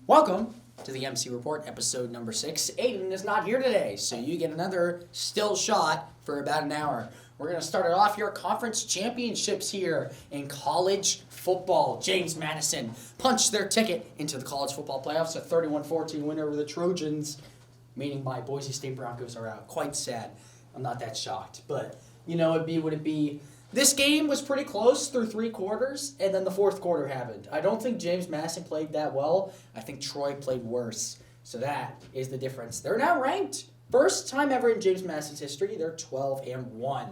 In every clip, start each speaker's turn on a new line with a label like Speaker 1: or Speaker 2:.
Speaker 1: Welcome to the MC Report, episode number 6. Aiden is not here today, so you get another still shot for about an hour. We're going to start it off here. Conference championships here in college football. James Madison punched their ticket into the college football playoffs. A 31-14 win over the Trojans, meaning my Boise State Broncos are out. Quite sad. I'm not that shocked. But, you know, it'd be what it be. This game was pretty close through 3 quarters, and then the fourth quarter happened. I don't think James Madison played that well. I think Troy played worse. So that is the difference. They're now ranked. First time ever in James Madison's history, they're 12-1.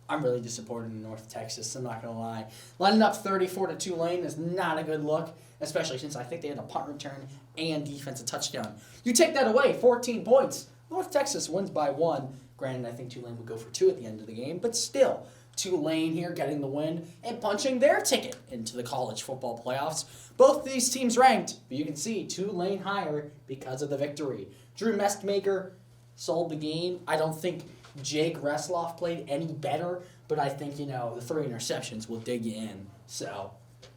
Speaker 1: I'm really disappointed in North Texas, I'm not going to lie. Lining up 34 to Tulane is not a good look, especially since I think they had a punt return and defensive touchdown. You take that away, 14 points. North Texas wins by 1. Granted, I think Tulane would go for 2 at the end of the game, but still. Tulane here getting the win and punching their ticket into the college football playoffs. Both these teams ranked, but you can see Tulane higher because of the victory. Drew Mestmaker sold the game. I don't think Jake Resloff played any better, but I think, the 3 interceptions will dig you in. So,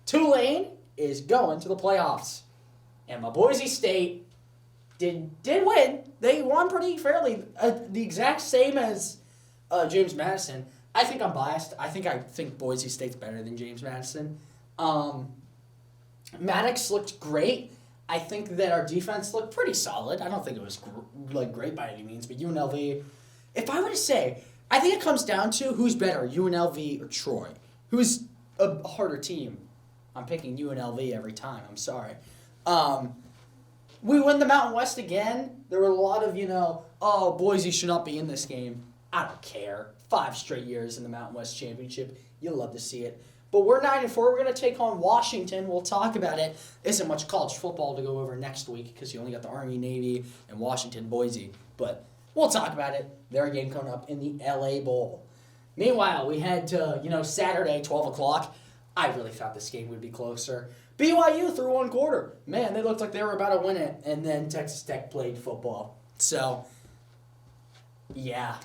Speaker 1: Tulane is going to the playoffs. And my Boise State did win. They won pretty fairly. The exact same as James Madison. I think I'm biased. I think Boise State's better than James Madison. Maddox looked great. I think that our defense looked pretty solid. I don't think it was great by any means, but UNLV, if I were to say, I think it comes down to who's better, UNLV or Troy. Who's a harder team? I'm picking UNLV every time. I'm sorry. We win the Mountain West again. There were a lot of, Boise should not be in this game. I don't care. 5 straight years in the Mountain West Championship. You'll love to see it. But we're 9-4. We're going to take on Washington. We'll talk about it. Isn't much college football to go over next week because you only got the Army, Navy, and Washington, Boise. But we'll talk about it. Their game coming up in the LA Bowl. Meanwhile, we had Saturday, 12 o'clock. I really thought this game would be closer. BYU through 1 quarter. Man, they looked like they were about to win it. And then Texas Tech played football. So, BYU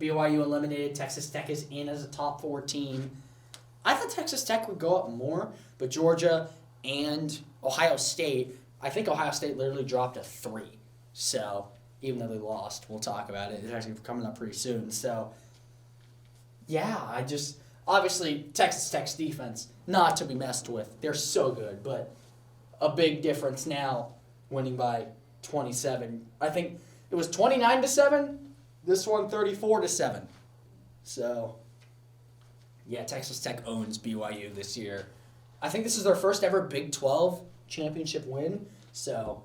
Speaker 1: eliminated. Texas Tech is in as a top 4 team. I thought Texas Tech would go up more, but Georgia and Ohio State, I think Ohio State literally dropped a 3. So, even though they lost, we'll talk about it. It's actually coming up pretty soon. So, obviously, Texas Tech's defense, not to be messed with. They're so good, but a big difference now, winning by 27. I think it was 29-7. This one 34-7. So, Texas Tech owns BYU this year. I think this is their first ever Big 12 championship win. So,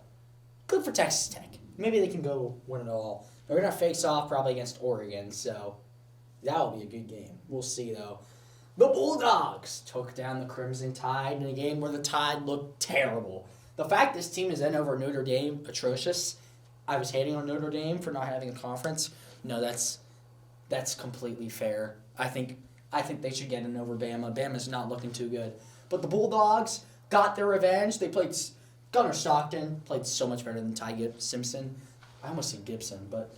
Speaker 1: good for Texas Tech. Maybe they can go win it all. They're going to face off probably against Oregon. So, that will be a good game. We'll see, though. The Bulldogs took down the Crimson Tide in a game where the Tide looked terrible. The fact this team is in over Notre Dame, atrocious. I was hating on Notre Dame for not having a conference. No, that's completely fair. I think they should get in over Bama. Bama's not looking too good. But the Bulldogs got their revenge. They played Gunnar Stockton, played so much better than Ty Simpson. I almost said Gibson, but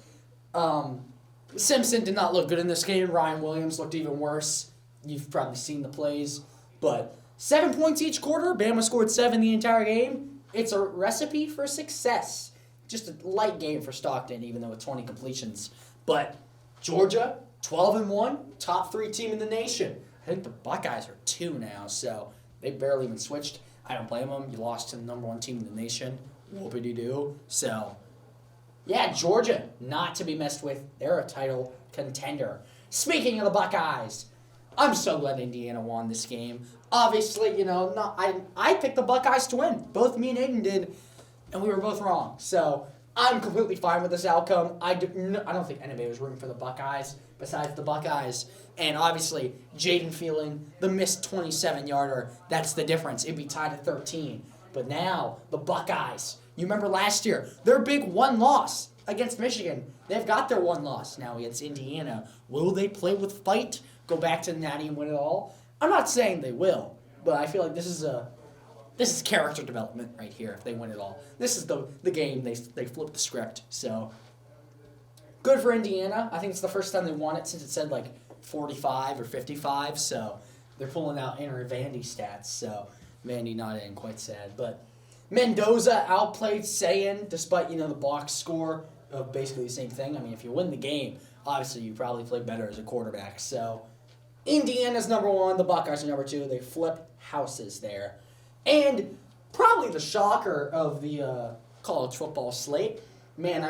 Speaker 1: Simpson did not look good in this game. Ryan Williams looked even worse. You've probably seen the plays. But 7 points each quarter. Bama scored 7 the entire game. It's a recipe for success. Just a light game for Stockton, even though with 20 completions. But Georgia, 12-1, top 3 team in the nation. I think the Buckeyes are 2 now, so they barely even switched. I don't blame them. You lost to the number 1 team in the nation. Whoopity-doo. So, Georgia, not to be messed with. They're a title contender. Speaking of the Buckeyes, I'm so glad Indiana won this game. Obviously, I picked the Buckeyes to win. Both me and Aiden did. And we were both wrong. So, I'm completely fine with this outcome. I don't think anybody was rooting for the Buckeyes besides the Buckeyes. And obviously, Jaden Phelan, the missed 27-yarder, that's the difference. It'd be tied at 13. But now, the Buckeyes, you remember last year, their big 1 loss against Michigan. They've got their 1 loss now against Indiana. Will they play with fight, go back to the Natty and win it all? I'm not saying they will, but I feel like this is character development right here if they win it all. This is the game. They flipped the script. So, good for Indiana. I think it's the first time they won it since it said 45 or 55. So, they're pulling out Aaron Vandy stats. So, Vandy not in, quite sad. But Mendoza outplayed Sayin despite, the box score of basically the same thing. I mean, if you win the game, obviously you probably play better as a quarterback. So Indiana's number 1, the Buckeyes are number 2. They flip houses there. And probably the shocker of the college football slate. Man,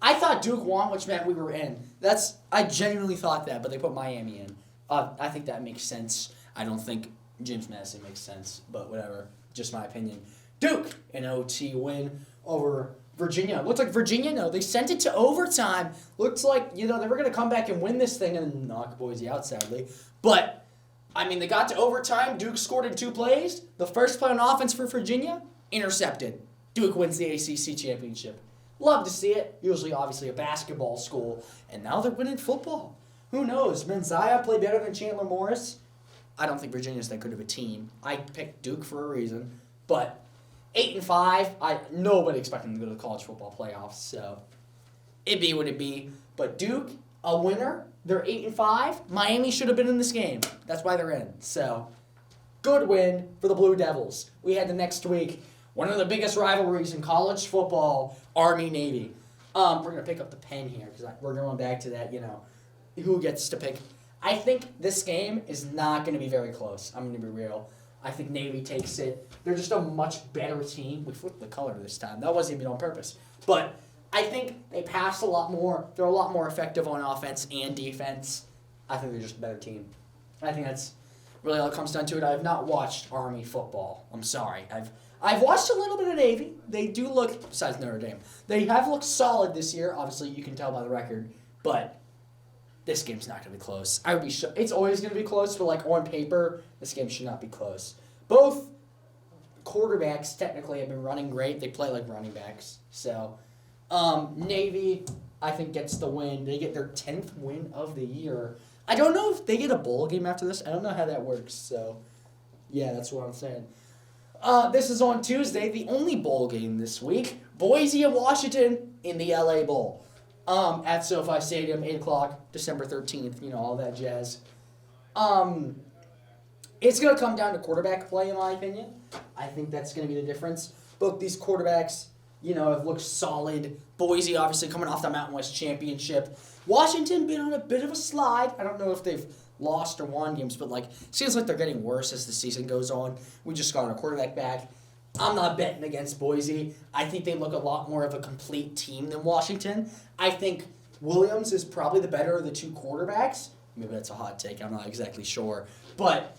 Speaker 1: I thought Duke won, which meant we were in. I genuinely thought that, but they put Miami in. I think that makes sense. I don't think James Madison makes sense, but whatever. Just my opinion. Duke, an OT win over Virginia. Looked like Virginia, they sent it to overtime. Looks like, they were going to come back and win this thing and knock Boise out, sadly. But, they got to overtime. Duke scored in 2 plays. The first play on offense for Virginia, intercepted. Duke wins the ACC championship. Love to see it. Usually, obviously, a basketball school. And now they're winning football. Who knows? Menziah played better than Chandler Morris. I don't think Virginia's that good of a team. I picked Duke for a reason. But 8-5, nobody expected them to go to the college football playoffs. So it be what it be. But Duke, a winner. They're 8-5. Miami should have been in this game. That's why they're in. So good win for the Blue Devils. We had the next week one of the biggest rivalries in college football, Army-Navy. We're going to pick up the pen here because we're going back to that, who gets to pick. I think this game is not going to be very close. I'm going to be real. I think Navy takes it. They're just a much better team. We flipped the color this time. That wasn't even on purpose. But I think they pass a lot more. They're a lot more effective on offense and defense. I think they're just a better team. I think that's really all it comes down to it. I have not watched Army football. I'm sorry. I've watched a little bit of Navy. They do look, besides Notre Dame, they have looked solid this year. Obviously, you can tell by the record. But this game's not going to be close. I would be it's always going to be close, but on paper, this game should not be close. Both quarterbacks technically have been running great. They play like running backs. So, Navy, I think, gets the win. They get their 10th win of the year. I don't know if they get a bowl game after this. I don't know how that works. So, yeah, that's what I'm saying. This is on Tuesday, the only bowl game this week. Boise and Washington in the LA Bowl. At SoFi Stadium, 8 o'clock, December 13th, all that jazz. It's going to come down to quarterback play, in my opinion. I think that's going to be the difference. Both these quarterbacks, have looked solid. Boise, obviously, coming off the Mountain West Championship. Washington been on a bit of a slide. I don't know if they've lost or won games, but, seems like they're getting worse as the season goes on. We just got our quarterback back. I'm not betting against Boise. I think they look a lot more of a complete team than Washington. I think Williams is probably the better of the 2 quarterbacks. Maybe that's a hot take. I'm not exactly sure. But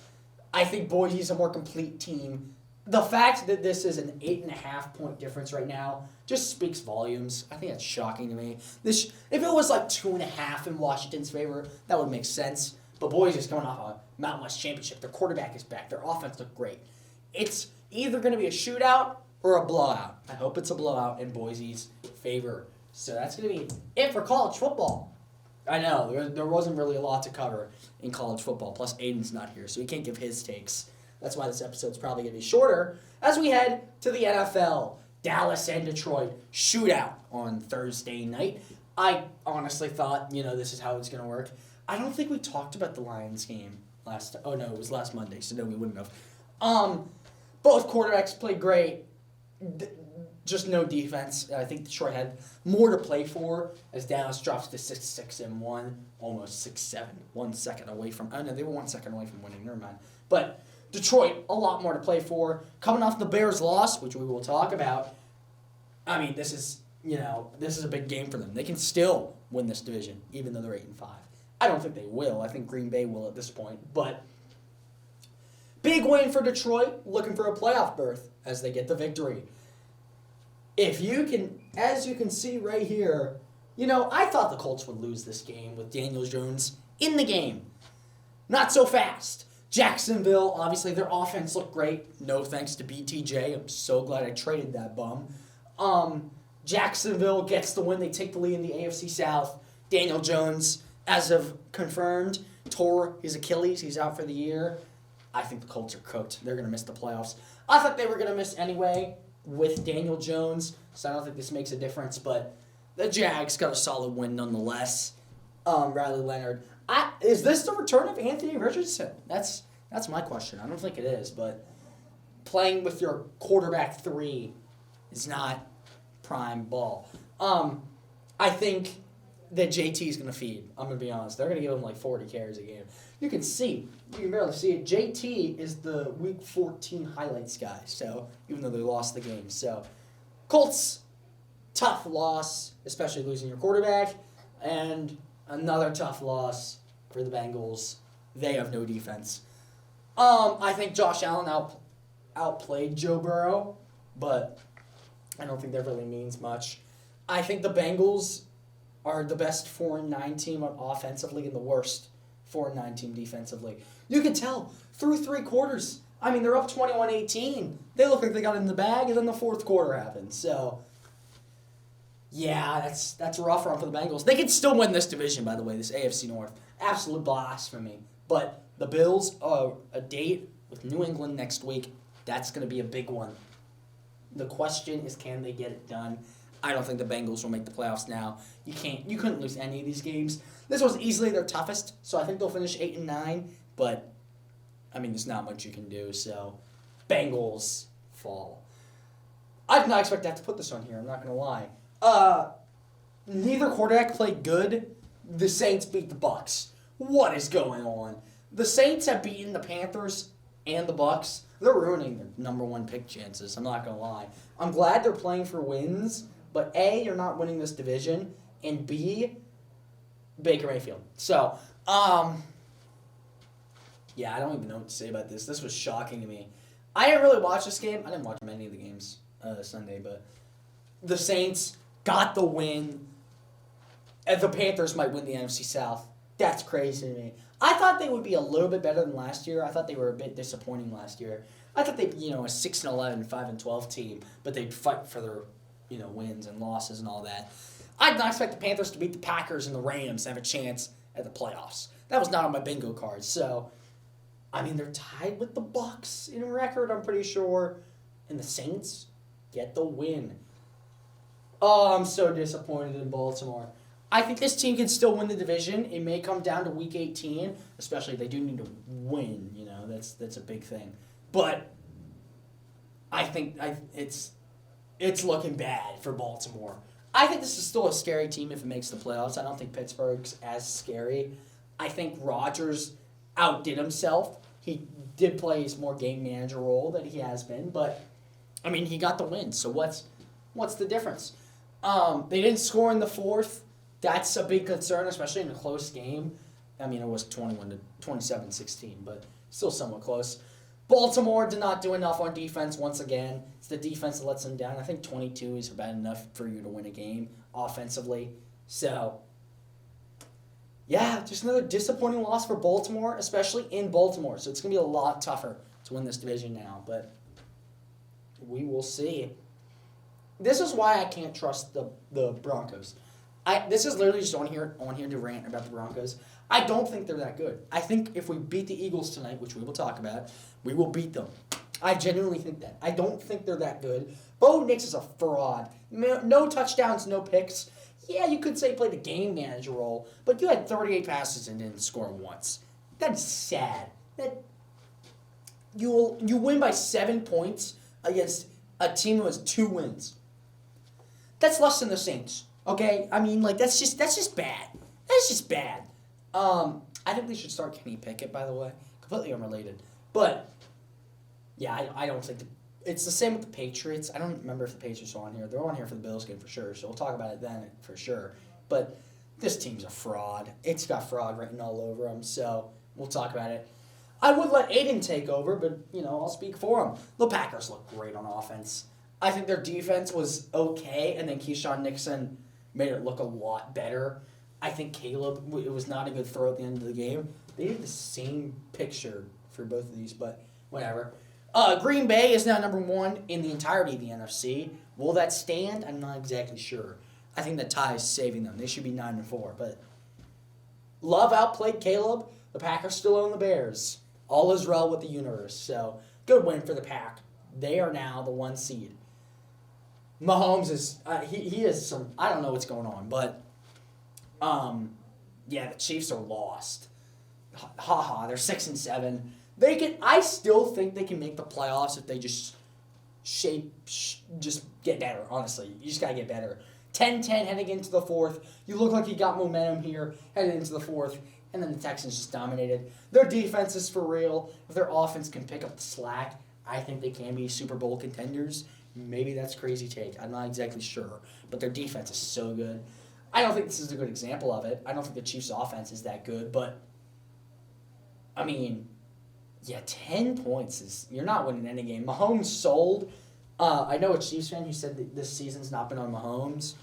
Speaker 1: I think Boise's a more complete team. The fact that this is an 8.5 point difference right now just speaks volumes. I think that's shocking to me. If it was 2.5 in Washington's favor, that would make sense. But Boise's coming off a Mountain West Championship. Their quarterback is back. Their offense looked great. It's either going to be a shootout or a blowout. I hope it's a blowout in Boise's favor. So that's going to be it for college football. I know, there wasn't really a lot to cover in college football. Plus, Aiden's not here, so he can't give his takes. That's why this episode's probably going to be shorter. As we head to the NFL, Dallas and Detroit shootout on Thursday night. I honestly thought, this is how it's going to work. I don't think we talked about the Lions game it was last Monday, so no, we wouldn't have. Both quarterbacks played great. Just no defense. I think Detroit had more to play for as Dallas drops to 6-1, almost 6-7. 1 second away from... Oh, no, they were 1 second away from winning. Never mind. But Detroit, a lot more to play for. Coming off the Bears' loss, which we will talk about, this is a big game for them. They can still win this division, even though they're 8-5. I don't think they will. I think Green Bay will at this point. But big win for Detroit, looking for a playoff berth as they get the victory. As you can see right here, I thought the Colts would lose this game with Daniel Jones in the game. Not so fast. Jacksonville, obviously their offense looked great. No thanks to BTJ. I'm so glad I traded that bum. Jacksonville gets the win. They take the lead in the AFC South. Daniel Jones, as of confirmed, tore his Achilles. He's out for the year. I think the Colts are cooked. They're going to miss the playoffs. I thought they were going to miss anyway with Daniel Jones, so I don't think this makes a difference, but the Jags got a solid win nonetheless. Riley Leonard. Is this the return of Anthony Richardson? That's my question. I don't think it is, but playing with your quarterback 3 is not prime ball. I think that JT is going to feed. I'm going to be honest. They're going to give him like 40 carries a game. You can barely see it. JT is the Week 14 highlights guy, so even though they lost the game. So, Colts, tough loss, especially losing your quarterback, and another tough loss for the Bengals. They have no defense. I think Josh Allen outplayed Joe Burrow, but I don't think that really means much. I think the Bengals are the best 4-9 team offensively and the worst 4-9 team defensively. You can tell through 3 quarters. I mean, they're up 21-18. They look like they got it in the bag, and then the 4th quarter happened. So, yeah, that's a rough run for the Bengals. They could still win this division, by the way, this AFC North. Absolute blasphemy. But the Bills are a date with New England next week. That's going to be a big one. The question is, can they get it done? I don't think the Bengals will make the playoffs now. You couldn't lose any of these games. This was easily their toughest, so I think they'll finish 8-9. But I mean, there's not much you can do. So, Bengals fall. I did not expect to have to put this on here. I'm not gonna lie. Neither quarterback played good. The Saints beat the Bucs. What is going on? The Saints have beaten the Panthers and the Bucs. They're ruining their number 1 pick chances. I'm not gonna lie. I'm glad they're playing for wins. But A, you're not winning this division, and B, Baker Mayfield. So, yeah, I don't even know what to say about this. This was shocking to me. I didn't really watch this game. I didn't watch many of the games Sunday, but the Saints got the win, and the Panthers might win the NFC South. That's crazy to me. I thought they would be a little bit better than last year. I thought they were a bit disappointing last year. I thought they'd be, a 6-11, 5-12 team, but they'd fight for their wins and losses and all that. I did not expect the Panthers to beat the Packers and the Rams and have a chance at the playoffs. That was not on my bingo card. So, I mean, they're tied with the Bucs in record, I'm pretty sure. And the Saints get the win. Oh, I'm so disappointed in Baltimore. I think this team can still win the division. It may come down to Week 18, especially if they do need to win. That's a big thing. But I think it's looking bad for Baltimore. I think this is still a scary team if it makes the playoffs. I don't think Pittsburgh's as scary. I think Rodgers outdid himself. He did play his more game manager role that he has been, but I mean, he got the win. So what's the difference? They didn't score in the 4th. That's a big concern, especially in a close game. I mean, it was 27-16, but still somewhat close. Baltimore did not do enough on defense once again. It's the defense that lets them down. I think 22 is bad enough for you to win a game offensively. So, yeah, just another disappointing loss for Baltimore, especially in Baltimore. So it's going to be a lot tougher to win this division now, but we will see. This is why I can't trust the Broncos. This is literally just on here to rant about the Broncos. I don't think they're that good. I think if we beat the Eagles tonight, which we will talk about, we will beat them. I genuinely think that. I don't think they're that good. Bo Nix is a fraud. No touchdowns, no picks. Yeah, you could say he played the game manager role, but you had 38 passes and didn't score once. That's sad. You win by 7 points against a team who has 2 wins. That's less than the Saints. Okay? I mean, that's just bad. That's just bad. I think we should start Kenny Pickett, by the way. Completely unrelated. But, yeah, I don't think it's the same with the Patriots. I don't remember if the Patriots are on here. They're on here for the Bills game for sure, so we'll talk about it then for sure. But this team's a fraud. It's got fraud written all over them, so we'll talk about it. I would let Aiden take over, but, I'll speak for him. The Packers look great on offense. I think their defense was okay, and then Keyshawn Nixon made it look a lot better. I think Caleb, it was not a good throw at the end of the game. They did the same picture for both of these, but whatever. Green Bay is now number 1 in the entirety of the NFC. Will that stand? I'm not exactly sure. I think the tie is saving them. They should be 9-4, but Love outplayed Caleb. The Packers still own the Bears. All is well with the universe, so good win for the Pack. They are now the 1 seed. Mahomes is he is some, I don't know what's going on, but yeah, the Chiefs are lost. They're 6-7. I still think they can make the playoffs if they just just get better, honestly. You just got to get better. 10-10 heading into the fourth. You look like you got momentum here heading into the fourth, and then the Texans just dominated. Their defense is for real. If their offense can pick up the slack, I think they can be Super Bowl contenders. Maybe that's a crazy take. I'm not exactly sure. But their defense is so good. I don't think this is a good example of it. I don't think the Chiefs' offense is that good, but, I mean, yeah, 10 points is, you're not winning any game. Mahomes sold. I know a Chiefs fan who said that this season's not been on Mahomes.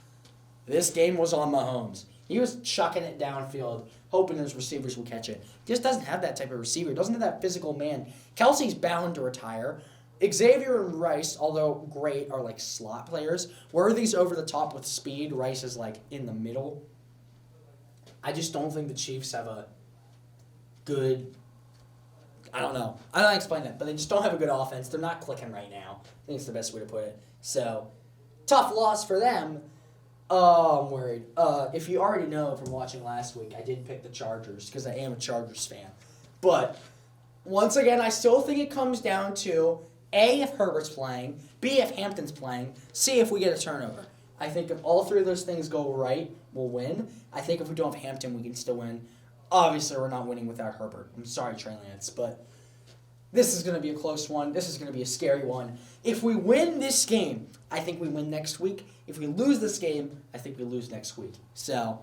Speaker 1: This game was on Mahomes. He was chucking it downfield, hoping his receivers would catch it. He just doesn't have that type of receiver. He doesn't have that physical man. Kelsey's bound to retire. Xavier and Rice, although great, are like slot players. Worthy's over the top with speed. Rice is like in the middle. I just don't think the Chiefs have a good... I don't know. I don't explain it, but they just don't have a good offense. They're not clicking right now. I think it's the best way to put it. So, tough loss for them. Oh, I'm worried. If you already know from watching last week, I did pick the Chargers because I am a Chargers fan. But, once again, I still think it comes down to, A, if Herbert's playing, B, if Hampton's playing, C, if we get a turnover. I think if all three of those things go right, we'll win. I think if we don't have Hampton, we can still win. Obviously, we're not winning without Herbert. I'm sorry, Trey Lance, but this is going to be a close one. This is going to be a scary one. If we win this game, I think we win next week. If we lose this game, I think we lose next week. So,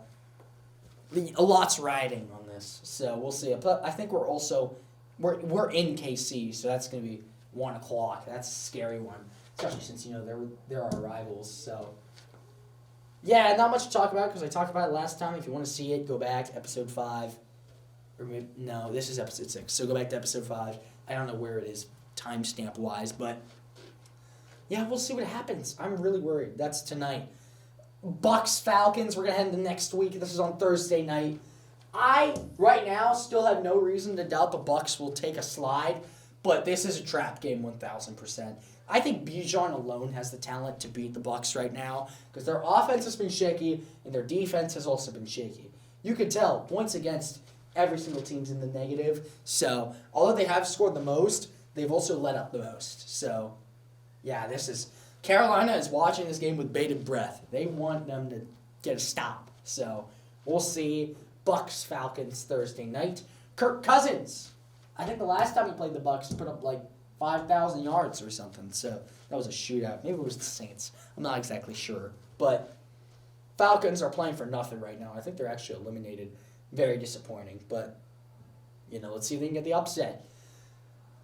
Speaker 1: a lot's riding on this. So, we'll see. But I think we're also, we're in KC, so that's going to be 1 o'clock. That's a scary one, especially since, they're our rivals. So, yeah, not much to talk about because I talked about it last time. If you want to see it, go back to episode 5. Or maybe, no, this is episode 6. So go back to episode 5. I don't know where it is timestamp-wise, but yeah, we'll see what happens. I'm really worried. That's tonight. Bucks-Falcons, we're going to head into next week. This is on Thursday night. I, right now, still have no reason to doubt the Bucks will take a slide, but this is a trap game 1,000%. I think Bijan alone has the talent to beat the Bucks right now because their offense has been shaky and their defense has also been shaky. You could tell points against every single team's in the negative. So, although they have scored the most, they've also let up the most. So, yeah, Carolina is watching this game with bated breath. They want them to get a stop. So, we'll see. Bucks Falcons Thursday night. Kirk Cousins. I think the last time he played the Bucks, he put up like 5,000 yards or something. So that was a shootout. Maybe it was the Saints. I'm not exactly sure. But Falcons are playing for nothing right now. I think they're actually eliminated. Very disappointing. But, let's see if they can get the upset.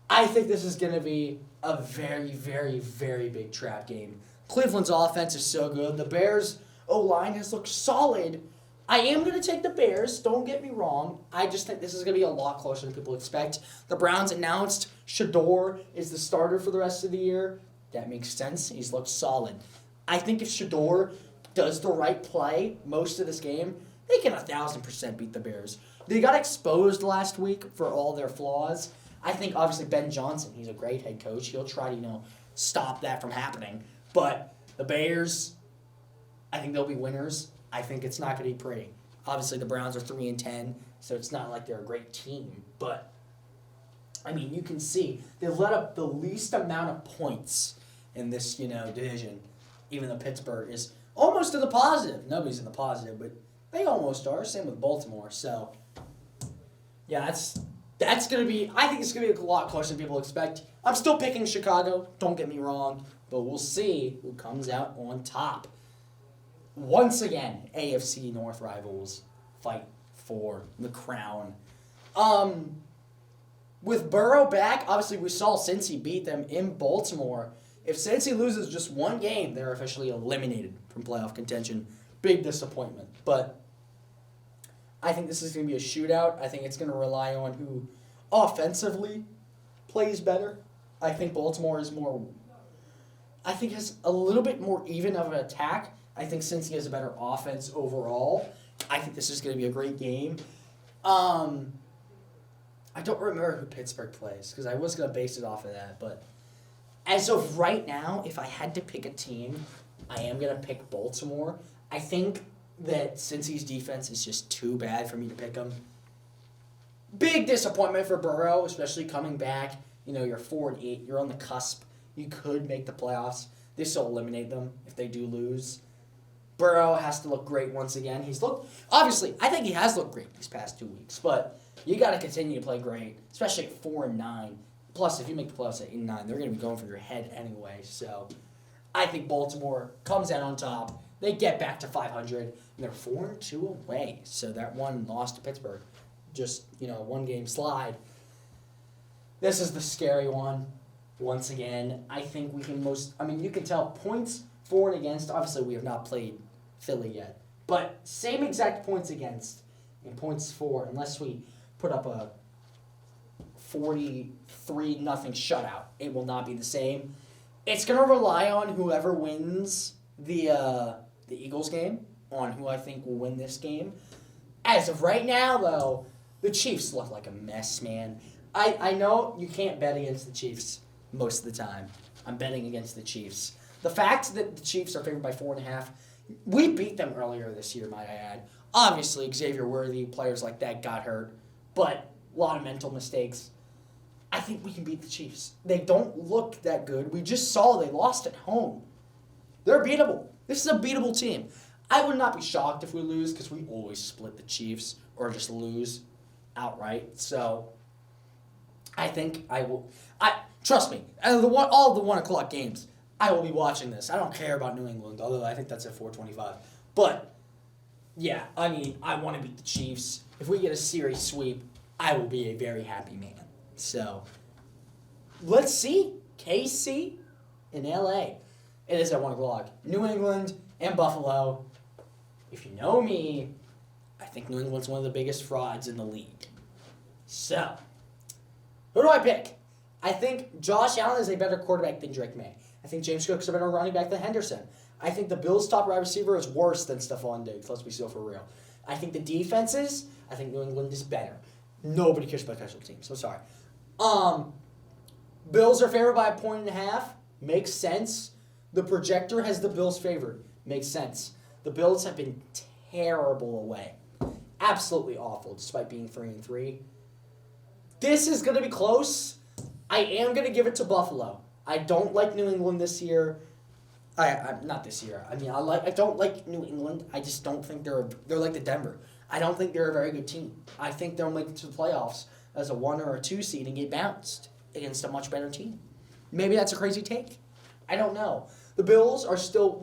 Speaker 1: I think this is going to be a very, very, very big trap game. Cleveland's offense is so good. The Bears' O-line has looked solid. I am going to take the Bears, don't get me wrong. I just think this is going to be a lot closer than people expect. The Browns announced Shador is the starter for the rest of the year. That makes sense. He's looked solid. I think if Shador does the right play most of this game, they can 1,000% beat the Bears. They got exposed last week for all their flaws. I think, obviously, Ben Johnson, he's a great head coach. He'll try to, stop that from happening. But the Bears, I think they'll be winners. I think it's not going to be pretty. Obviously, the Browns are 3-10, so it's not like they're a great team. But, you can see they've let up the least amount of points in this, division. Even though Pittsburgh is almost in the positive. Nobody's in the positive, but they almost are. Same with Baltimore. So, yeah, that's going to be, I think it's going to be a lot closer than people expect. I'm still picking Chicago, don't get me wrong, but we'll see who comes out on top. Once again, AFC North rivals fight for the crown. With Burrow back, obviously we saw Cincy beat them in Baltimore. If Cincy loses just one game, they're officially eliminated from playoff contention. Big disappointment. But I think this is going to be a shootout. I think it's going to rely on who offensively plays better. I think Baltimore has a little bit more even of an attack. I think Cincy has a better offense overall. I think this is going to be a great game. I don't remember who Pittsburgh plays because I was going to base it off of that. But as of right now, if I had to pick a team, I am going to pick Baltimore. I think that Cincy's defense is just too bad for me to pick them. Big disappointment for Burrow, especially coming back. You're 4-8. You're on the cusp. You could make the playoffs. This will eliminate them if they do lose. Burrow has to look great once again. Obviously, I think he has looked great these past 2 weeks, but you got to continue to play great, especially at 4-9. Plus, if you make the playoffs at 8-9, they're going to be going for your head anyway. So, I think Baltimore comes out on top. They get back to 500, and they're 4-2 away. So that one loss to Pittsburgh, just one game slide. This is the scary one. Once again, I think we can you can tell points for and against. Obviously, we have not played Philly yet, but same exact points against and points for, unless we put up a 43-0 shutout. It will not be the same. It's going to rely on whoever wins the Eagles game, on who I think will win this game. As of right now, though, the Chiefs look like a mess, man. I know you can't bet against the Chiefs most of the time. I'm betting against the Chiefs. The fact that the Chiefs are favored by 4.5, we beat them earlier this year, might I add. Obviously, Xavier Worthy, players like that got hurt, but a lot of mental mistakes. I think we can beat the Chiefs. They don't look that good. We just saw they lost at home. They're beatable. This is a beatable team. I would not be shocked if we lose because we always split the Chiefs or just lose outright. So I think I will. Trust me, all the 1 o'clock games, I will be watching this. I don't care about New England, although I think that's at 4:25. But yeah, I want to beat the Chiefs. If we get a series sweep, I will be a very happy man. So let's see. KC in LA. It is at 1 o'clock. New England and Buffalo. If you know me, I think New England's one of the biggest frauds in the league. So, who do I pick? I think Josh Allen is a better quarterback than Drake May. I think James Cook's a better running back than Henderson. I think the Bills' top wide receiver is worse than Stephon Diggs. Let's be so for real. I think the defenses, I think New England is better. Nobody cares about special teams. I'm sorry. Bills are favored by 1.5. Makes sense. The projector has the Bills favored. Makes sense. The Bills have been terrible away. Absolutely awful, despite being 3-3. This is going to be close. I am going to give it to Buffalo. I don't like New England this year. Not this year. I don't like New England. I just don't think they're like the Denver. I don't think they're a very good team. I think they'll make it to the playoffs as a 1 or a 2 seed and get bounced against a much better team. Maybe that's a crazy take. I don't know. The Bills are still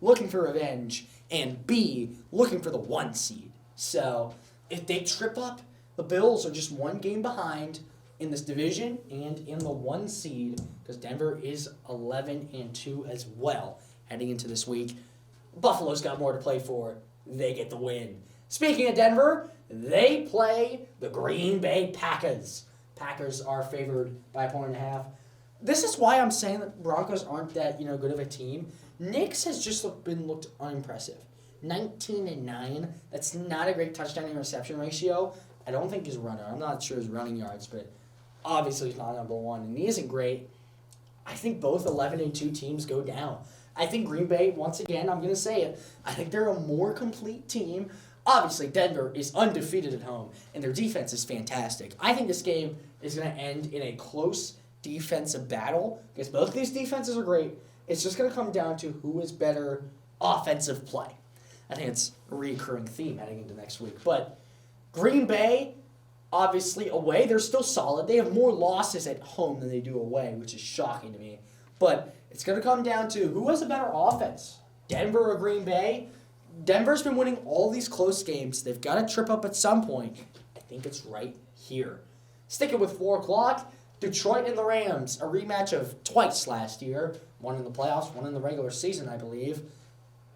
Speaker 1: looking for revenge, and B, looking for the 1 seed. So if they trip up, the Bills are just 1 game behind in this division and in the 1 seed, because Denver is 11-2 as well heading into this week. Buffalo's got more to play for. They get the win. Speaking of Denver, they play the Green Bay Packers. Packers are favored by 1.5. This is why I'm saying that Broncos aren't that good of a team. Knicks has just looked unimpressive. 19-9. That's not a great touchdown interception ratio. I don't think he's a runner. I'm not sure his running yards, but obviously he's not number 1, and he isn't great. I think both 11-2 teams go down. I think Green Bay, once again, I'm going to say it, I think they're a more complete team. Obviously, Denver is undefeated at home, and their defense is fantastic. I think this game is going to end in a close defensive battle, because both these defenses are great. It's just going to come down to who is better offensive play. I think it's a recurring theme heading into next week. But Green Bay, obviously away, they're still solid. They have more losses at home than they do away, which is shocking to me. But it's going to come down to who has a better offense, Denver or Green Bay. Denver's been winning all these close games. They've got to trip up at some point. I think it's right here. Sticking with 4 o'clock, Detroit and the Rams, a rematch of twice last year. One in the playoffs, one in the regular season, I believe.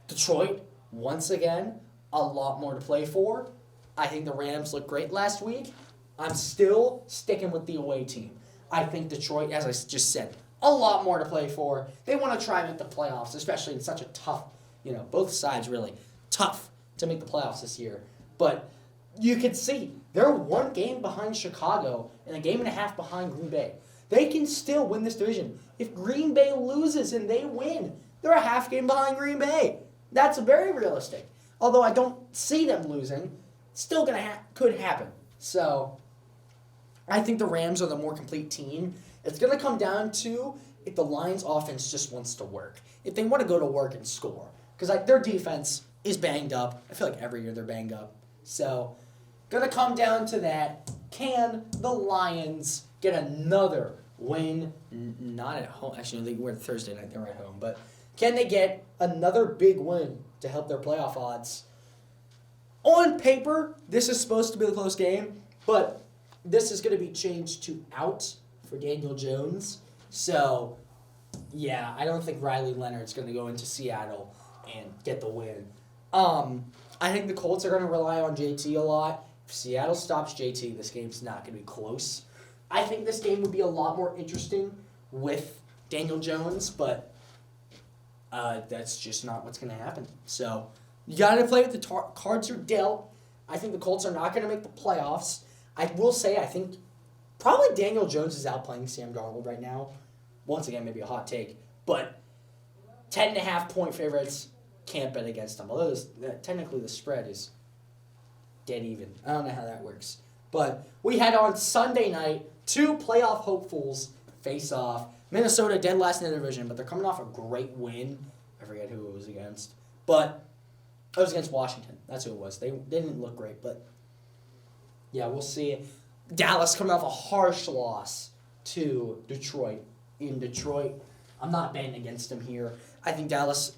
Speaker 1: Detroit, once again, a lot more to play for. I think the Rams looked great last week. I'm still sticking with the away team. I think Detroit, as I just said, a lot more to play for. They want to try and make the playoffs, especially in such a tough, both sides really tough to make the playoffs this year. But you can see they're 1 game behind Chicago and a game and a half behind Green Bay. They can still win this division. If Green Bay loses and they win, they're a half game behind Green Bay. That's very realistic. Although I don't see them losing, still could happen. So I think the Rams are the more complete team. It's going to come down to if the Lions offense just wants to work. If they want to go to work and score. Because their defense is banged up. I feel like every year they're banged up. So, going to come down to that. Can the Lions get another win? Not at home. Actually, we're Thursday night. They're at home. But can they get another big win to help their playoff odds? On paper, this is supposed to be a close game. But this is going to be changed to out for Daniel Jones. So, yeah, I don't think Riley Leonard's going to go into Seattle and get the win. I think the Colts are going to rely on JT a lot. If Seattle stops JT, this game's not going to be close. I think this game would be a lot more interesting with Daniel Jones, but that's just not what's going to happen. So, you got to play with the cards you're dealt. I think the Colts are not going to make the playoffs. I will say, I think probably Daniel Jones is outplaying Sam Darnold right now. Once again, maybe a hot take. But 10.5-point favorites, can't bet against them. Although technically the spread is dead even. I don't know how that works. But we had on Sunday night 2 playoff hopefuls face off. Minnesota dead last in the division, but they're coming off a great win. I forget who it was against. But it was against Washington. That's who it was. They didn't look great, but yeah, we'll see. Dallas coming off a harsh loss to Detroit. In Detroit, I'm not betting against them here. I think Dallas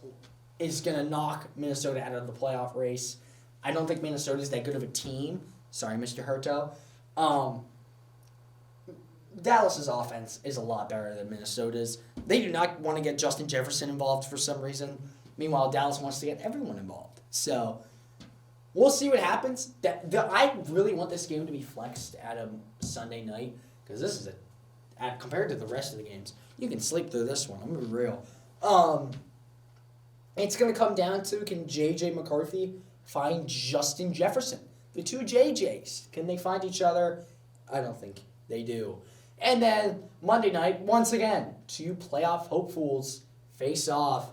Speaker 1: is going to knock Minnesota out of the playoff race. I don't think Minnesota is that good of a team. Sorry, Mr. Hurto. Dallas's offense is a lot better than Minnesota's. They do not want to get Justin Jefferson involved for some reason. Meanwhile, Dallas wants to get everyone involved. So, we'll see what happens. I really want this game to be flexed at a Sunday night because this is compared to the rest of the games, you can sleep through this one. I'm going to be real. It's going to come down to, can J.J. McCarthy find Justin Jefferson? The 2 JJs. Can they find each other? I don't think they do. And then Monday night, once again, 2 playoff hopefuls face off.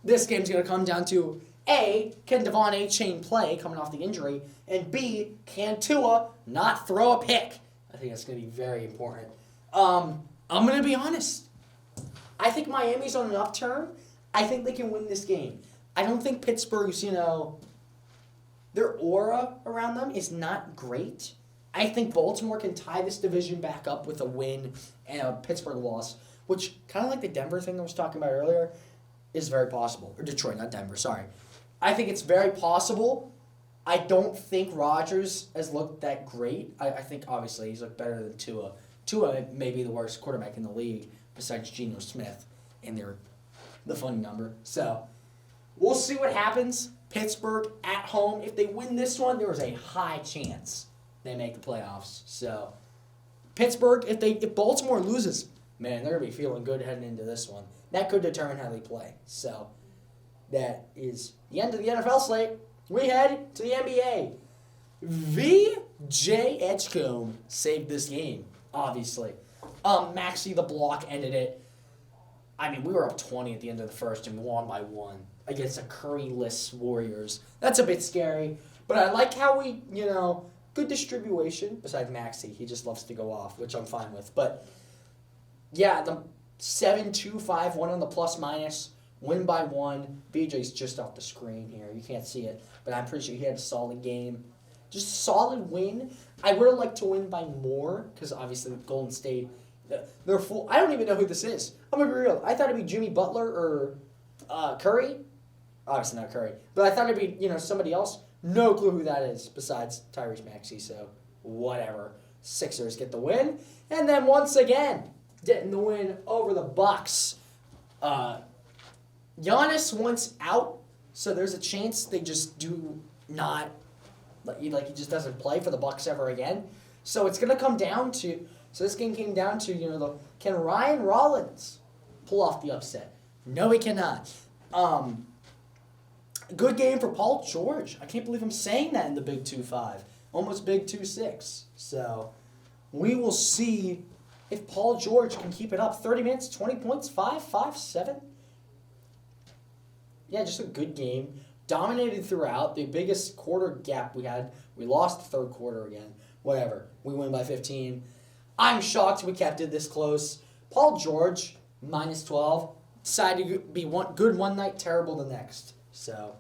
Speaker 1: This game's going to come down to, A, can Devon A-Chain play coming off the injury? And B, can Tua not throw a pick? I think that's going to be very important. I'm going to be honest. I think Miami's on an upturn. I think they can win this game. I don't think Pittsburgh's, their aura around them is not great. I think Baltimore can tie this division back up with a win and a Pittsburgh loss, which, kind of like the Denver thing I was talking about earlier, is very possible. Or Detroit, not Denver, sorry. I think it's very possible. I don't think Rodgers has looked that great. I think, obviously, he's looked better than Tua. Tua may be the worst quarterback in the league besides Geno Smith, and they're the funny number. So, we'll see what happens. Pittsburgh at home. If they win this one, there is a high chance they make the playoffs. So, Pittsburgh, if Baltimore loses, man, they're going to be feeling good heading into this one. That could determine how they play. So, that is the end of the NFL slate. We head to the NBA. VJ Edgecombe saved this game, obviously. Maxey the block ended it. I mean, we were up 20 at the end of the first and won by 1 against a Curry-less Warriors. That's a bit scary. But I like how we, good distribution. Besides Maxey, he just loves to go off, which I'm fine with. But, yeah, the 7-2-5-1 on the plus-minus. Win by 1. BJ's just off the screen here. You can't see it. But I'm pretty sure he had a solid game. Just solid win. I would have liked to win by more because obviously Golden State, they're full. I don't even know who this is. I'm going to be real. I thought it'd be Jimmy Butler or Curry. Obviously not Curry. But I thought it'd be, somebody else. No clue who that is besides Tyrese Maxey. So whatever. Sixers get the win. And then once again, getting the win over the Bucks. Giannis wants out, so there's a chance they just do not, he just doesn't play for the Bucks ever again. So it's going to come down to, this game came down to, can Ryan Rollins pull off the upset? No, he cannot. Good game for Paul George. I can't believe I'm saying that in the Big 2-5. Almost Big 2-6. So we will see if Paul George can keep it up. 30 minutes, 20 points, 5, 7. Yeah, just a good game. Dominated throughout. The biggest quarter gap we had, we lost the third quarter again, whatever. We win by 15. I'm shocked we kept it this close. Paul George, minus 12. Decided to be good one night, terrible the next. So,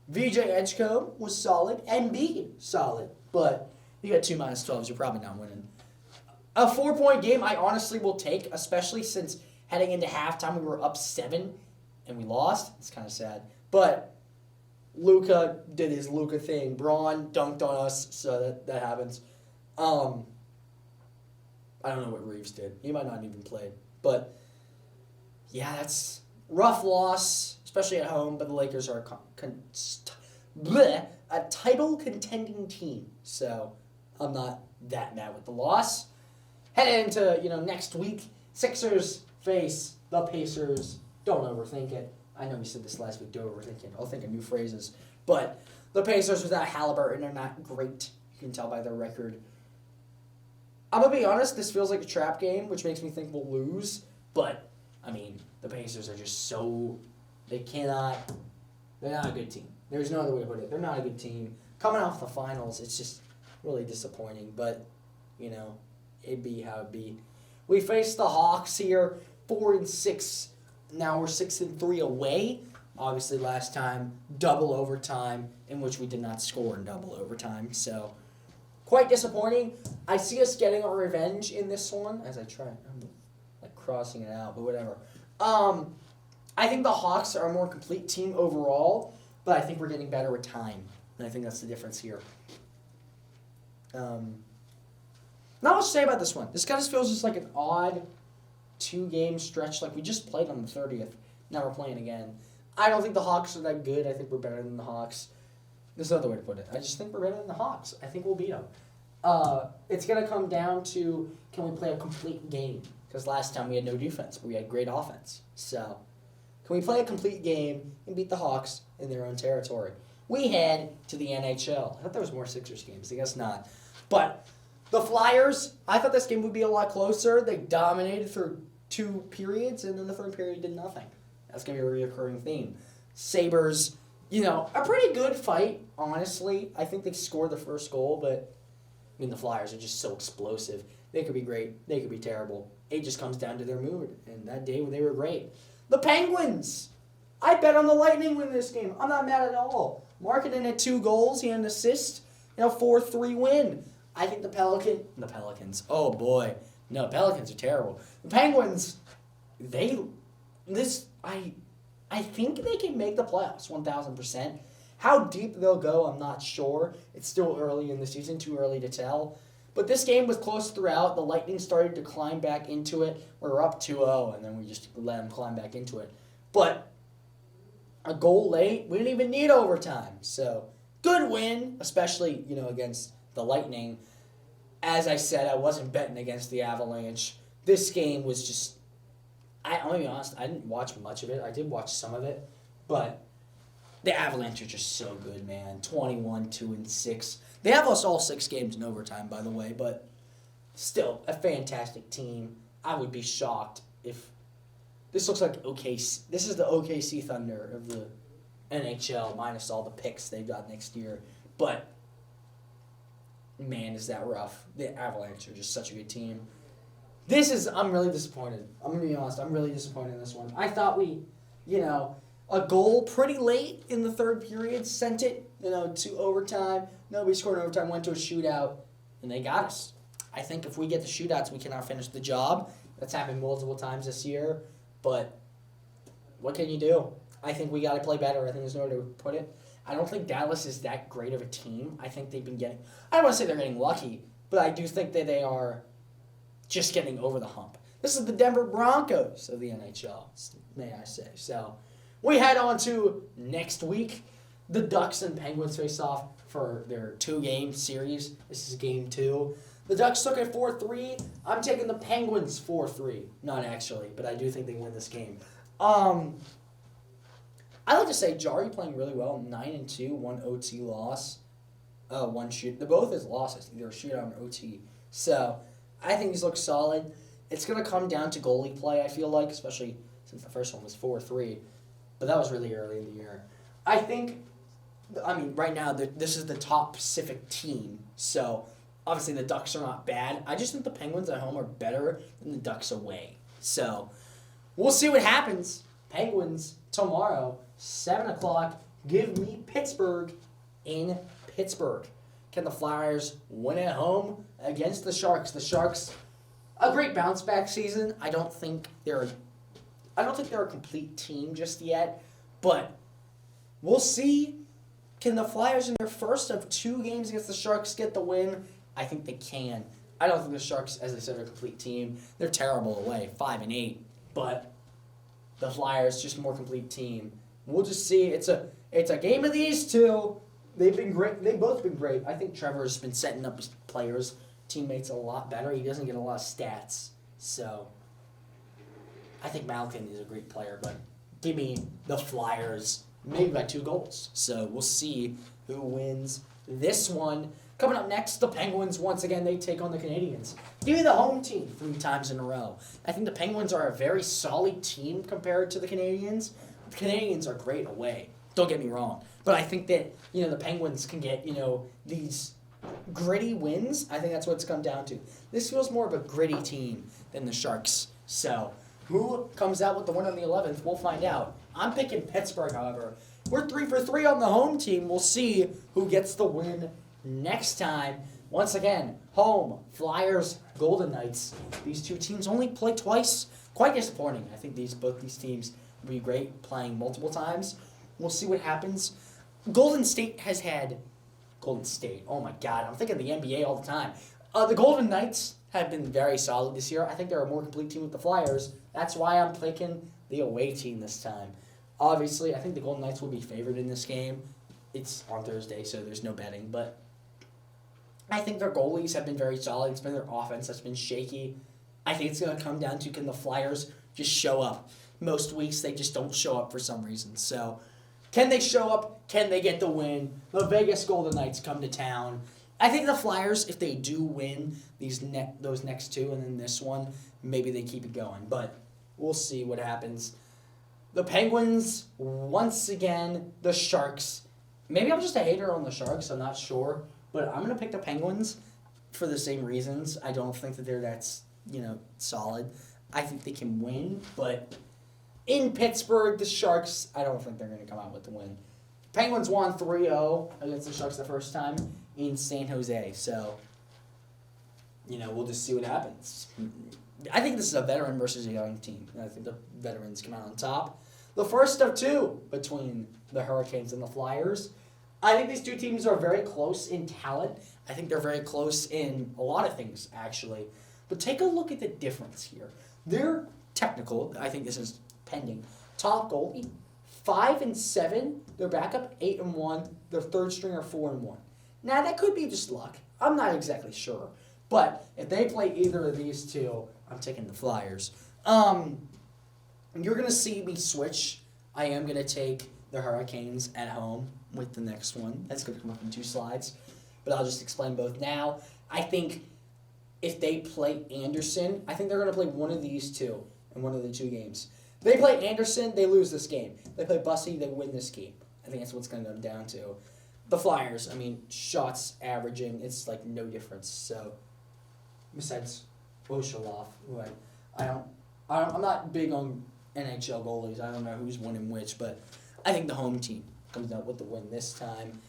Speaker 1: VJ Edgecombe was solid. Embiid, solid. But you got 2 minus 12s, you're probably not winning. A 4-point game I honestly will take, especially since heading into halftime we were up 7 and we lost. It's kind of sad. But Luka did his Luka thing. Braun dunked on us, so that happens. I don't know what Reeves did. He might not even play. But, yeah, that's rough loss, especially at home. But the Lakers are a title contending team. So I'm not that mad with the loss. Heading into next week, Sixers face the Pacers. Don't overthink it. I know we said this last week, don't overthink it. I'll think of new phrases. But the Pacers without Halliburton are not great. You can tell by their record. I'm going to be honest, this feels like a trap game, which makes me think we'll lose. But, the Pacers are just so... They're not a good team. There's no other way to put it. They're not a good team. Coming off the finals, it's just really disappointing. But, it'd be how it'd be. We face the Hawks here, 4-6. Now we're 6-3 away. Obviously, last time, double overtime, in which we did not score in double overtime. So, quite disappointing. I see us getting our revenge in this one, as I try. I'm crossing it out, but whatever. I think the Hawks are a more complete team overall, but I think we're getting better with time. And I think that's the difference here. Not much to say about this one. This kind of feels just like an odd 2-game stretch. Like we just played on the 30th. Now we're playing again. I don't think the Hawks are that good. I think we're better than the Hawks. There's another way to put it. I just think we're better than the Hawks. I think we'll beat them. It's going to come down to, can we play a complete game? Because last time we had no defense, but we had great offense. So, can we play a complete game and beat the Hawks in their own territory? We head to the NHL. I thought there was more Sixers games. I guess not. But the Flyers, I thought this game would be a lot closer. They dominated for 2 periods, and then the third period did nothing. That's going to be a reoccurring theme. Sabres, a pretty good fight, honestly. I think they scored the first goal, but, the Flyers are just so explosive. They could be great. They could be terrible. It just comes down to their mood, and that day they were great. The Penguins! I bet on the Lightning win this game. I'm not mad at all. Markkanen had 2 goals. He had an assist. 4-3 win. I think the Pelicans. Oh, boy. No, Pelicans are terrible. The Penguins, I think they can make the playoffs 1,000%. How deep they'll go, I'm not sure. It's still early in the season, too early to tell. But this game was close throughout. The Lightning started to climb back into it. We were up 2-0, and then we just let them climb back into it. But a goal late, we didn't even need overtime. So, good win, especially, against the Lightning. As I said, I wasn't betting against the Avalanche. This game was just... I'm going to be honest, I didn't watch much of it. I did watch some of it. But the Avalanche are just so good, man. 21-2-6. They have us all 6 games in overtime, by the way. But still, a fantastic team. I would be shocked if... This looks like OKC. This is the OKC Thunder of the NHL, minus all the picks they've got next year. But, man, is that rough. The Avalanche are just such a good team. I'm really disappointed. I'm going to be honest. I'm really disappointed in this one. I thought we, a goal pretty late in the third period sent it, to overtime. Nobody scored in overtime, went to a shootout, and they got us. I think if we get the shootouts, we cannot finish the job. That's happened multiple times this year. But what can you do? I think we got to play better. I think there's no way to put it. I don't think Dallas is that great of a team. I think they've been getting... I don't want to say they're getting lucky, but I do think that they are just getting over the hump. This is the Denver Broncos of the NHL, may I say. So we head on to next week. The Ducks and Penguins face off for their 2-game series. This is game 2. The Ducks took it 4-3. I'm taking the Penguins 4-3. Not actually, but I do think they win this game. I like to say Jari playing really well. 9-2, 1 OT loss, 1 shoot. They're both his losses, either a shootout or OT. So I think these look solid. It's going to come down to goalie play, I feel like, especially since the first one was 4-3. But that was really early in the year. I think, right now, this is the top Pacific team. So Obviously, the Ducks are not bad. I just think the Penguins at home are better than the Ducks away. So, we'll see what happens. Penguins tomorrow, 7 o'clock. Give me Pittsburgh in Pittsburgh. Can the Flyers win at home against the Sharks? The Sharks, a great bounce back season. I don't think they're a complete team just yet, but we'll see. Can the Flyers in their first of 2 games against the Sharks get the win? I think they can. I don't think the Sharks, as I said, are a complete team. They're terrible away, 5-8, but the Flyers just a more complete team. We'll just see. It's a game of these two. They've been great. They've both been great. I think Trevor's been setting up his players, teammates a lot better. He doesn't get a lot of stats, so I think Malkin is a great player. But give me the Flyers, maybe by 2 goals. So we'll see who wins this one. Coming up next, the Penguins, once again, they take on the Canadiens. Give me the home team 3 times in a row. I think the Penguins are a very solid team compared to the Canadiens. The Canadiens are great away. Don't get me wrong. But I think that, the Penguins can get, these gritty wins. I think that's what it's come down to. This feels more of a gritty team than the Sharks. So, who comes out with the win on the 11th, we'll find out. I'm picking Pittsburgh, however. We're 3 for 3 on the home team. We'll see who gets the win next time. Once again, home, Flyers, Golden Knights. These 2 teams only play twice. Quite disappointing. I think both these teams will be great playing multiple times. We'll see what happens. Golden State, oh my God, I'm thinking the NBA all the time. The Golden Knights have been very solid this year. I think they're a more complete team with the Flyers. That's why I'm picking the away team this time. Obviously, I think the Golden Knights will be favored in this game. It's on Thursday, so there's no betting, but I think their goalies have been very solid. It's been their offense that's been shaky. I think it's going to come down to, can the Flyers just show up? Most weeks, they just don't show up for some reason. So, can they show up? Can they get the win? The Vegas Golden Knights come to town. I think the Flyers, if they do win those next 2 and then this one, maybe they keep it going. But we'll see what happens. The Penguins, once again, the Sharks. Maybe I'm just a hater on the Sharks. I'm not sure. But I'm going to pick the Penguins for the same reasons. I don't think that they're that, solid. I think they can win, but in Pittsburgh, the Sharks, I don't think they're going to come out with the win. Penguins won 3-0 against the Sharks the first time in San Jose. So, we'll just see what happens. I think this is a veteran versus a young team. I think the veterans come out on top. The first of 2 between the Hurricanes and the Flyers. I think these 2 teams are very close in talent. I think they're very close in a lot of things, actually. But take a look at the difference here. They're technical. I think this is pending. Top goalie, 5-7. Their backup, 8-1. Their third stringer, 4-1. Now, that could be just luck. I'm not exactly sure. But if they play either of these 2, I'm taking the Flyers. You're going to see me switch. I am going to take the Hurricanes at home with the next one. That's going to come up in 2 slides. But I'll just explain both now. I think if they play Anderson, I think they're going to play one of these 2 in one of the 2 games. They play Anderson, they lose this game. They play Bussy, they win this game. I think that's what's going to come down to. The Flyers, shots averaging, it's like no difference. So, besides Oshalov, who I'm not big on NHL goalies. I don't know who's winning which, but I think the home team comes out with the win this time.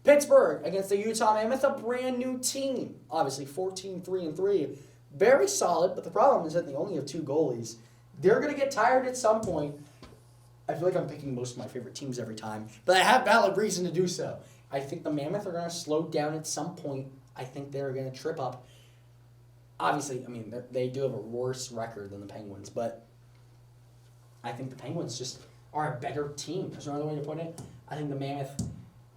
Speaker 1: Pittsburgh against the Utah Mammoth, a brand new team. Obviously, 14-3-3. Very solid, but the problem is that they only have 2 goalies. They're going to get tired at some point. I feel like I'm picking most of my favorite teams every time, but I have valid reason to do so. I think the Mammoth are going to slow down at some point. I think they're going to trip up. Obviously, they do have a worse record than the Penguins, but I think the Penguins just are a better team. There's no other way to put it. I think the Mammoth,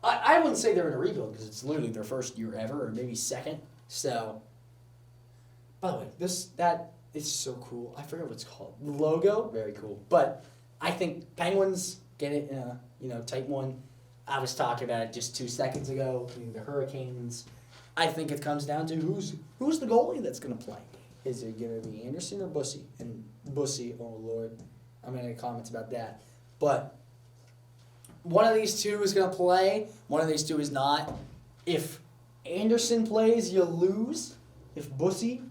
Speaker 1: I wouldn't say they're in a rebuild because it's literally their first year ever, or maybe second. So, by the way, that is so cool. I forget what it's called. The logo, very cool. But I think Penguins get it in a tight one. I was talking about it just 2 seconds ago. The Hurricanes. I think it comes down to who's the goalie that's going to play. Is it going to be Anderson or Bussy? And Bussy, oh Lord, I'm going to get comments about that. But one of these 2 is going to play. One of these 2 is not. If Anderson plays, you lose. If Bussy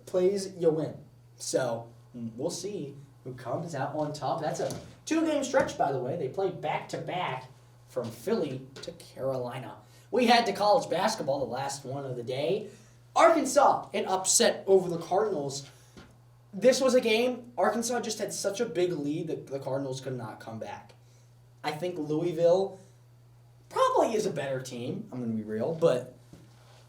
Speaker 1: plays, you win. So, we'll see who comes out on top. That's a 2-game stretch, by the way. They play back-to-back from Philly to Carolina. We had to college basketball, the last one of the day. Arkansas, an upset over the Cardinals. This was a game, Arkansas just had such a big lead that the Cardinals could not come back. I think Louisville probably is a better team, I'm going to be real, but,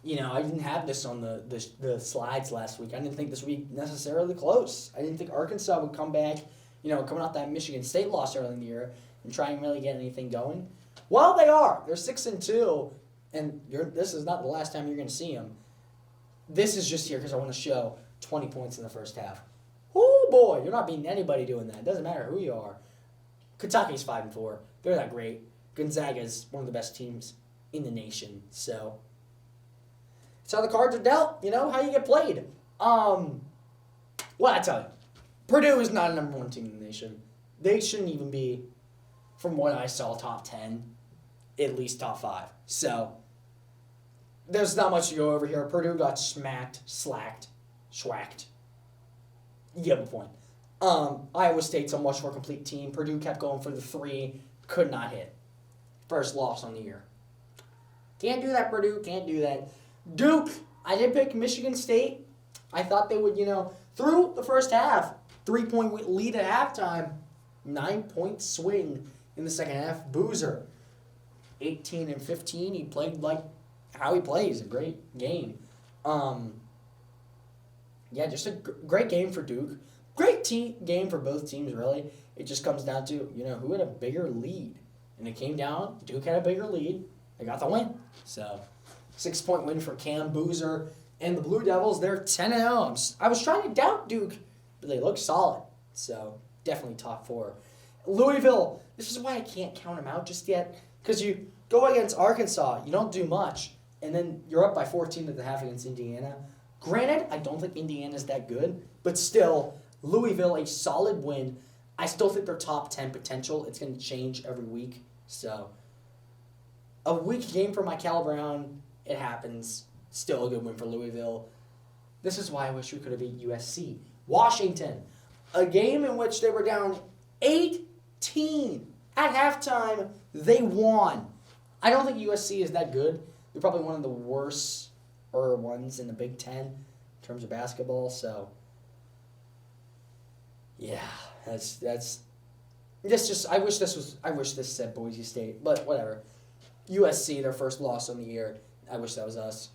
Speaker 1: I didn't have this on the slides last week. I didn't think this would be necessarily close. I didn't think Arkansas would come back, coming off that Michigan State loss early in the year and try and really get anything going. Well, they are. They're 6-2, and this is not the last time you're going to see them. This is just here because I want to show 20 points in the first half. Oh boy, you're not beating anybody doing that. It doesn't matter who you are. Kentucky's 5-4. They're not great. Gonzaga's one of the best teams in the nation. So, it's how the cards are dealt. How you get played. Well, I tell you, Purdue is not a number 1 team in the nation. They shouldn't even be, from what I saw, top 10, at least top 5. So, there's not much to go over here. Purdue got slacked. You have a point. Iowa State's a much more complete team. Purdue kept going for the 3, could not hit. First loss on the year. Can't do that, Purdue. Can't do that. Duke, I did pick Michigan State. I thought they would, through the first half, 3-point lead at halftime, 9-point swing in the second half. Boozer, 18-15. He played like how he plays. A great game. Just a great game for Duke. Great game for both teams, really. It just comes down to, who had a bigger lead. And it came down, Duke had a bigger lead. They got the win. So, 6-point win for Cam Boozer. And the Blue Devils, they're 10-0. I was trying to doubt Duke, but they look solid. So, definitely top 4. Louisville, this is why I can't count them out just yet. Because you go against Arkansas, you don't do much. And then you're up by 14 at the half against Indiana. Granted, I don't think Indiana's that good. But still, Louisville, a solid win. I still think they're top 10 potential. It's going to change every week. So, a weak game for Michael Brown. It happens. Still a good win for Louisville. This is why I wish we could have beat USC. Washington, a game in which they were down 18 at halftime. They won. I don't think USC is that good. They're probably one of the worst ones in the Big Ten in terms of basketball. So, yeah, that's just. I wish this said Boise State, but whatever. USC, their first loss on the year. I wish that was us.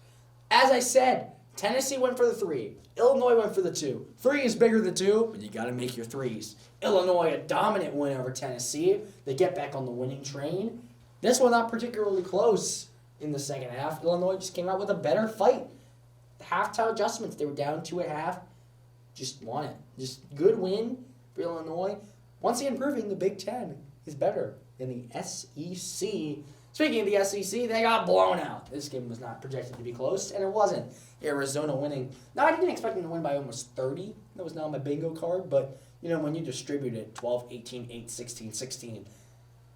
Speaker 1: As I said, Tennessee went for the 3. Illinois went for the 2. 3 is bigger than 2, but you got to make your 3s. Illinois, a dominant win over Tennessee. They get back on the winning train. This one not particularly close in the second half. Illinois just came out with a better fight. The halftime adjustments, they were down 2 at half. Just won it. Just good win for Illinois. Once again proving the Big Ten is better than the SEC. Speaking of the SEC, they got blown out. This game was not projected to be close, and it wasn't. Arizona winning. Now, I didn't expect them to win by almost 30. That was not on my bingo card, but, when you distribute it 12, 18, 8, 16, 16,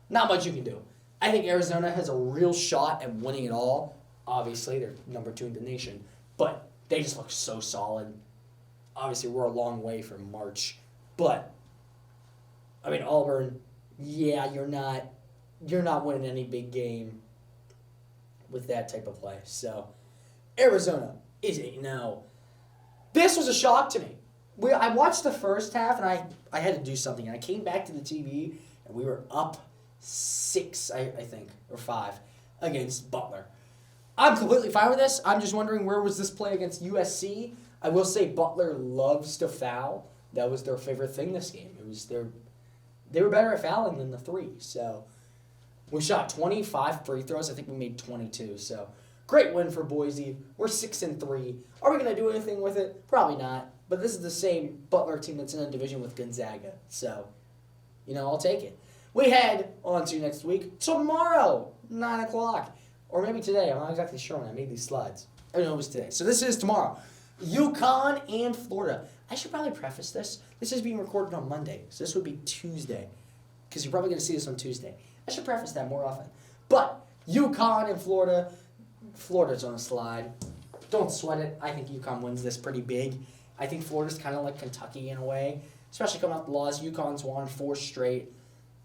Speaker 1: not much you can do. I think Arizona has a real shot at winning it all. Obviously, they're number 2 in the nation, but they just look so solid. Obviously, we're a long way from March, but, Auburn, yeah, you're not winning any big game with that type of play. So, Arizona is 8-0. This was a shock to me. I watched the first half, and I had to do something. And I came back to the TV, and we were up 6, I think, or 5, against Butler. I'm completely fine with this. I'm just wondering, where was this play against USC? I will say Butler loves to foul. That was their favorite thing this game. They were better at fouling than the 3. So, we shot 25 free throws. I think we made 22. So, great win for Boise. We're 6-3. Are we going to do anything with it? Probably not. But this is the same Butler team that's in a division with Gonzaga. So, I'll take it. We head on to next week. Tomorrow, 9 o'clock. Or maybe today. I'm not exactly sure when I made these slides. I know it was today. So, this is tomorrow. UConn and Florida. I should probably preface this. This is being recorded on Monday. So, this would be Tuesday. Because you're probably going to see this on Tuesday. I should preface that more often. But UConn and Florida, Florida's on a slide. Don't sweat it. I think UConn wins this pretty big. I think Florida's kind of like Kentucky in a way, especially coming off the loss. UConn's won 4 straight.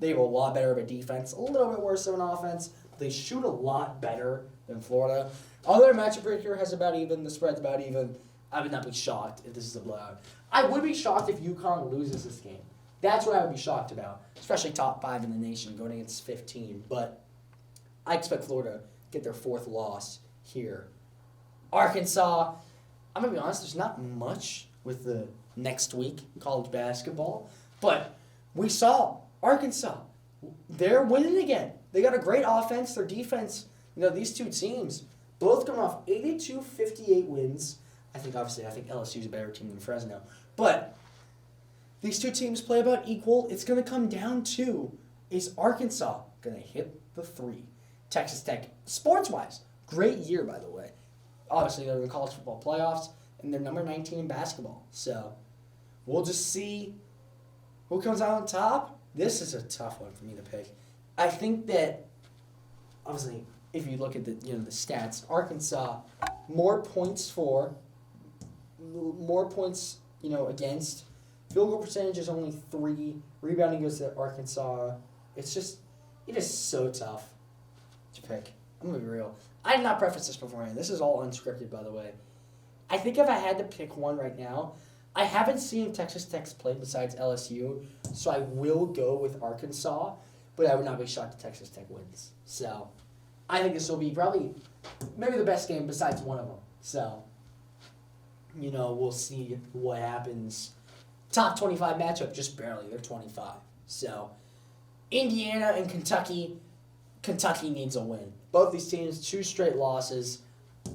Speaker 1: They have a lot better of a defense, a little bit worse of an offense. They shoot a lot better than Florida. Other matchup right here has about even. The spread's about even. I would not be shocked if this is a blowout. I would be shocked if UConn loses this game. That's what I would be shocked about, especially top 5 in the nation going against 15. But I expect Florida to get their 4th loss here. Arkansas, I'm going to be honest, there's not much with the next week college basketball. But we saw Arkansas. They're winning again. They got a great offense. Their defense, these two teams, both coming off 82-58 wins. I think LSU's a better team than Fresno. But these two teams play about equal. It's going to come down to, is Arkansas going to hit the 3? Texas Tech, sports-wise, great year, by the way. Obviously, they're in the college football playoffs, and they're number 19 in basketball. So we'll just see who comes out on top. This is a tough one for me to pick. I think that, obviously, if you look at the stats, Arkansas, more points against. Field goal percentage is only 3. Rebounding goes to Arkansas. It is so tough to pick. I'm going to be real. I did not preface this beforehand. This is all unscripted, by the way. I think if I had to pick one right now, I haven't seen Texas Tech play besides LSU, so I will go with Arkansas, but I would not be shocked if Texas Tech wins. So I think this will be probably maybe the best game besides one of them. So, we'll see what happens. Top 25 matchup, just barely. They're 25. So, Indiana and Kentucky. Kentucky needs a win. Both these teams, 2 straight losses.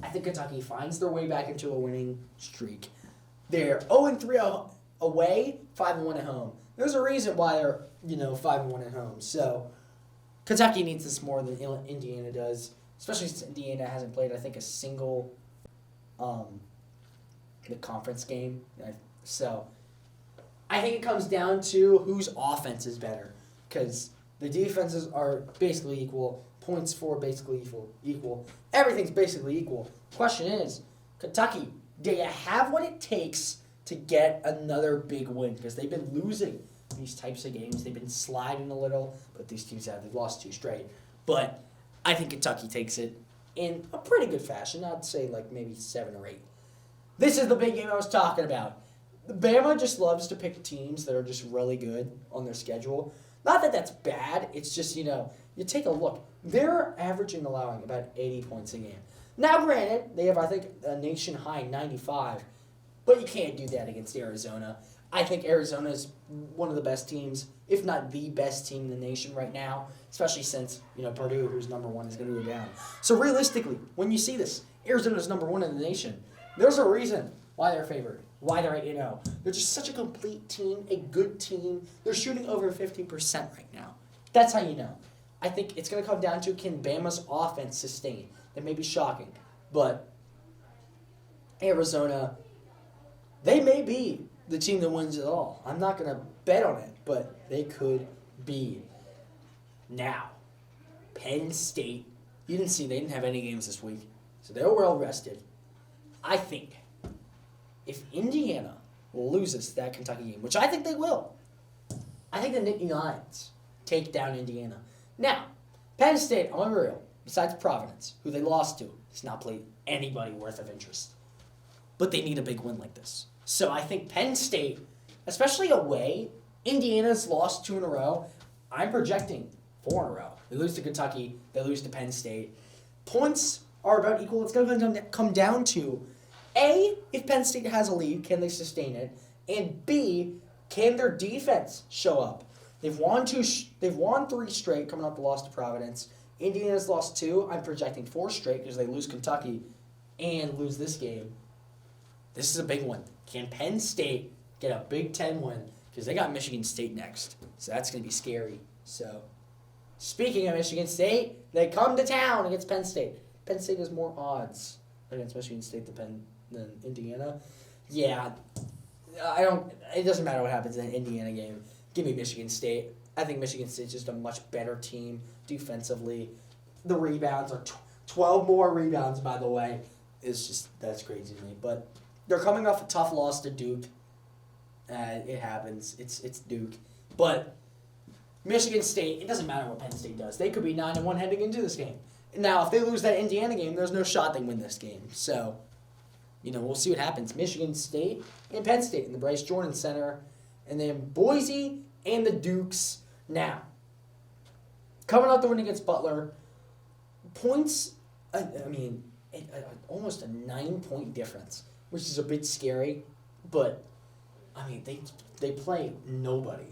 Speaker 1: I think Kentucky finds their way back into a winning streak. They're 0-3 away, 5-1 at home. There's a reason why they're, 5-1 at home. So, Kentucky needs this more than Indiana does, especially since Indiana hasn't played, I think, a single the conference game. So, I think it comes down to whose offense is better, because the defenses are basically equal, points for basically equal. Everything's basically equal. Question is, Kentucky, do you have what it takes to get another big win? Because they've been losing these types of games. They've been sliding a little, but these teams they've lost 2 straight. But I think Kentucky takes it in a pretty good fashion. I'd say like maybe 7 or 8. This is the big game I was talking about. Bama just loves to pick teams that are just really good on their schedule. Not that that's bad. It's just, you take a look. They're averaging allowing about 80 points a game. Now, granted, they have, I think, a nation high 95. But you can't do that against Arizona. I think Arizona is one of the best teams, if not the best team in the nation right now, especially since, Purdue, who's number 1, is going to go down. So realistically, when you see this, Arizona's number 1 in the nation, there's a reason why they're favored, why they're 8-0. They're just such a complete team, a good team. They're shooting over 50% right now. That's how you know. I think it's going to come down to, can Bama's offense sustain? That may be shocking, but Arizona, they may be the team that wins it all. I'm not going to bet on it, but they could be. Now, Penn State, they didn't have any games this week, so they were well rested. I think if Indiana loses that Kentucky game, which I think they will, I think the Nittany Lions take down Indiana. Now, Penn State, I'm going to be real, besides Providence, who they lost to, has not played anybody worth of interest. But they need a big win like this. So I think Penn State, especially away, Indiana's lost 2 in a row. I'm projecting 4 in a row. They lose to Kentucky. They lose to Penn State. Points are about equal. It's going to come down to, A, if Penn State has a lead, can they sustain it? And B, can their defense show up? They've won 3 straight, coming off the loss to Providence. Indiana's lost 2. I'm projecting 4 straight because they lose Kentucky and lose this game. This is a big one. Can Penn State get a Big Ten win? Because they got Michigan State next. So that's going to be scary. So, speaking of Michigan State, they come to town against Penn State. Penn State has more odds against Michigan State than Indiana. Yeah, it doesn't matter what happens in an Indiana game. Give me Michigan State. I think Michigan State's just a much better team defensively. The rebounds are 12 more rebounds, by the way. That's crazy to me. But they're coming off a tough loss to Duke. It happens. It's Duke. But Michigan State, it doesn't matter what Penn State does. They could be 9-1 heading into this game. Now, if they lose that Indiana game, there's no shot they win this game. So, we'll see what happens. Michigan State and Penn State in the Bryce Jordan Center. And then Boise and the Dukes. Now, coming out the win against Butler, points, almost a 9-point difference, which is a bit scary. But, they play nobody.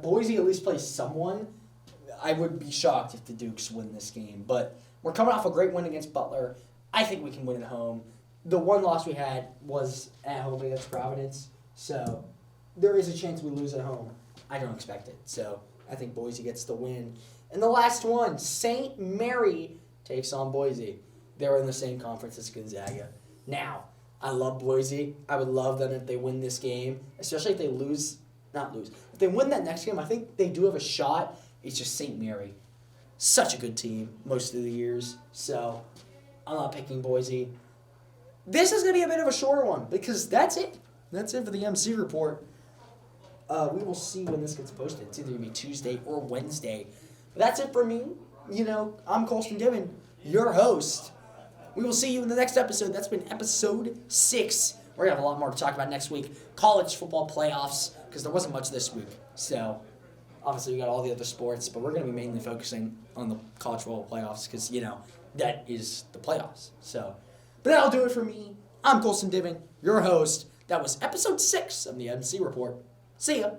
Speaker 1: Boise at least plays someone. I would be shocked if the Dukes win this game. But we're coming off a great win against Butler. I think we can win at home. The one loss we had was at home against Providence. So there is a chance we lose at home. I don't expect it. So I think Boise gets the win. And the last one, St. Mary takes on Boise. They're in the same conference as Gonzaga. Now, I love Boise. I would love them if they win this game, especially if they If they win that next game, I think they do have a shot. It's just St. Mary. Such a good team most of the years. So I'm not picking Boise. This is going to be a bit of a shorter one because that's it. That's it for the MC report. We will see when this gets posted. It's either going to be Tuesday or Wednesday. But that's it for me. I'm Kolstin Diven, your host. We will see you in the next episode. That's been episode 6. We're going to have a lot more to talk about next week. College football playoffs, because there wasn't much this week. So, obviously, we got all the other sports, but we're going to be mainly focusing on the college football playoffs because, that is the playoffs. So, but that'll do it for me. I'm Kolstin Diven, your host. That was episode 6 of the MC Report. See ya.